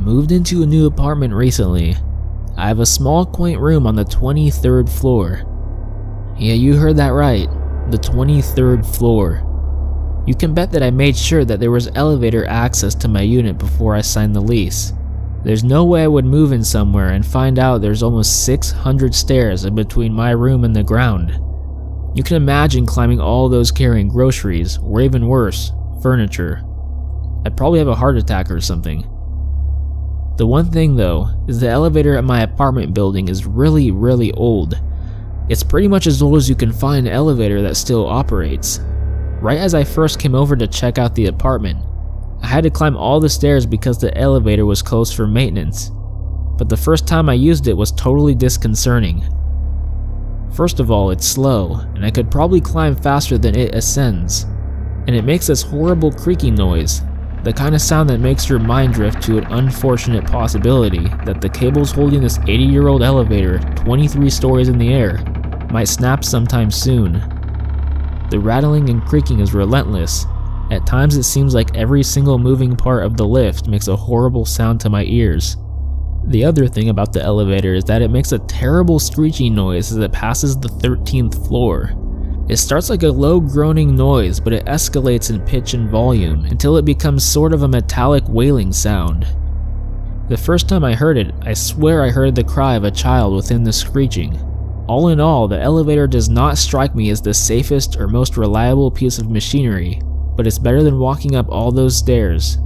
moved into a new apartment recently. I have a small quaint room on the 23rd floor. Yeah, you heard that right, the 23rd floor. You can bet that I made sure that there was elevator access to my unit before I signed the lease. There's no way I would move in somewhere and find out there's almost 600 stairs in between my room and the ground. You can imagine climbing all those carrying groceries, or even worse, furniture. I'd probably have a heart attack or something. The one thing though, is the elevator at my apartment building is really old. It's pretty much as old as you can find an elevator that still operates. Right as I first came over to check out the apartment, I had to climb all the stairs because the elevator was closed for maintenance. But the first time I used it was totally disconcerting. First of all, it's slow, and I could probably climb faster than it ascends. And it makes this horrible creaking noise, the kind of sound that makes your mind drift to an unfortunate possibility that the cables holding this 80-year-old elevator 23 stories in the air might snap sometime soon. The rattling and creaking is relentless. At times it seems like every single moving part of the lift makes a horrible sound to my ears. The other thing about the elevator is that it makes a terrible screeching noise as it passes the 13th floor. It starts like a low groaning noise, but it escalates in pitch and volume until it becomes sort of a metallic wailing sound. The first time I heard it, I swear I heard the cry of a child within the screeching. All in all, the elevator does not strike me as the safest or most reliable piece of machinery, but it's better than walking up all those stairs.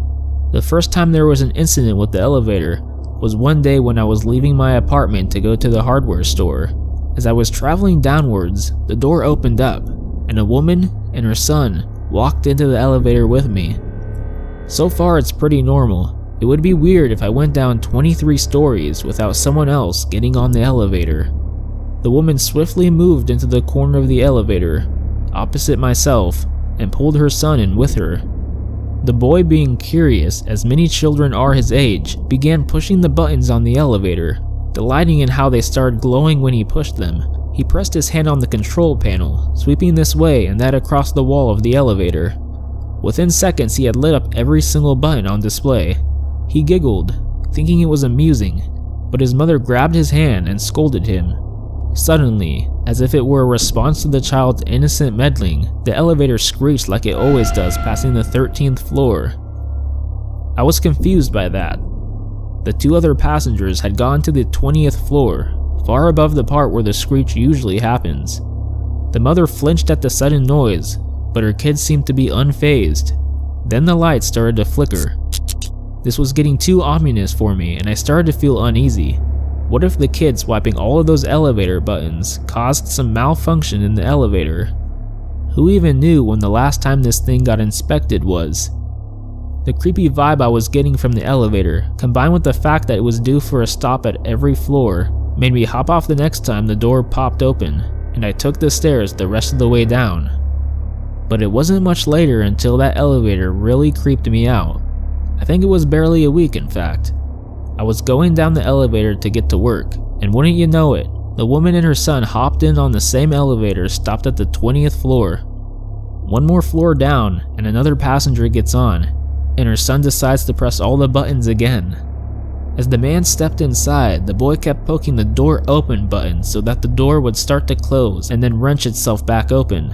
The first time there was an incident with the elevator was one day when I was leaving my apartment to go to the hardware store. As I was traveling downwards, the door opened up, and a woman and her son walked into the elevator with me. So far it's pretty normal. It would be weird if I went down 23 stories without someone else getting on the elevator. The woman swiftly moved into the corner of the elevator, opposite myself, and pulled her son in with her. The boy, being curious, as many children are his age, began pushing the buttons on the elevator, delighting in how they started glowing when he pushed them. He pressed his hand on the control panel, sweeping this way and that across the wall of the elevator. Within seconds he had lit up every single button on display. He giggled, thinking it was amusing, but his mother grabbed his hand and scolded him. Suddenly, as if it were a response to the child's innocent meddling, the elevator screeched like it always does passing the 13th floor. I was confused by that. The two other passengers had gone to the 20th floor, far above the part where the screech usually happens. The mother flinched at the sudden noise, but her kids seemed to be unfazed. Then the lights started to flicker. This was getting too ominous for me, and I started to feel uneasy. What if the kid swiping all of those elevator buttons caused some malfunction in the elevator? Who even knew when the last time this thing got inspected was? The creepy vibe I was getting from the elevator, combined with the fact that it was due for a stop at every floor, made me hop off the next time the door popped open, and I took the stairs the rest of the way down. But it wasn't much later until that elevator really creeped me out. I think it was barely a week, in fact. I was going down the elevator to get to work, and wouldn't you know it, the woman and her son hopped in on the same elevator stopped at the 20th floor. One more floor down, and another passenger gets on, and her son decides to press all the buttons again. As the man stepped inside, the boy kept poking the door open button so that the door would start to close and then wrench itself back open.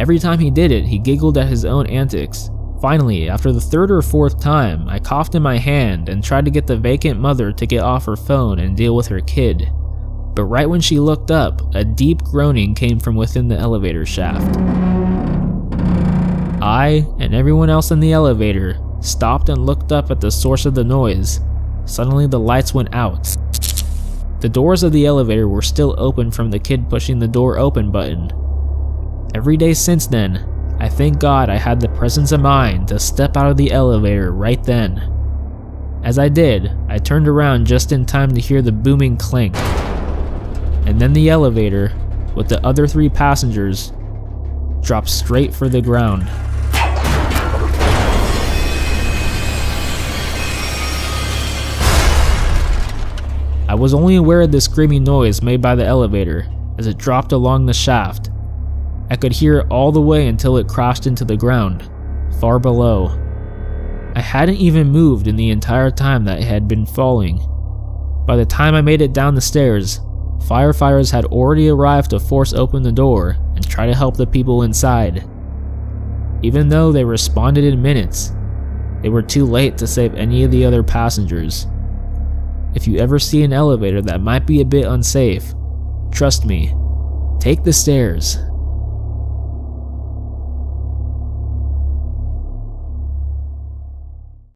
Every time he did it, he giggled at his own antics. Finally, after the third or fourth time, I coughed in my hand and tried to get the vacant mother to get off her phone and deal with her kid. But right when she looked up, a deep groaning came from within the elevator shaft. I, and everyone else in the elevator, stopped and looked up at the source of the noise. Suddenly the lights went out. The doors of the elevator were still open from the kid pushing the door open button. Every day since then, I thank God I had the presence of mind to step out of the elevator right then. As I did, I turned around just in time to hear the booming clank. And then the elevator, with the other 3 passengers, dropped straight for the ground. I was only aware of the screaming noise made by the elevator as it dropped along the shaft. I could hear it all the way until it crashed into the ground, far below. I hadn't even moved in the entire time that it had been falling. By the time I made it down the stairs, firefighters had already arrived to force open the door and try to help the people inside. Even though they responded in minutes, they were too late to save any of the other passengers. If you ever see an elevator that might be a bit unsafe, trust me, take the stairs.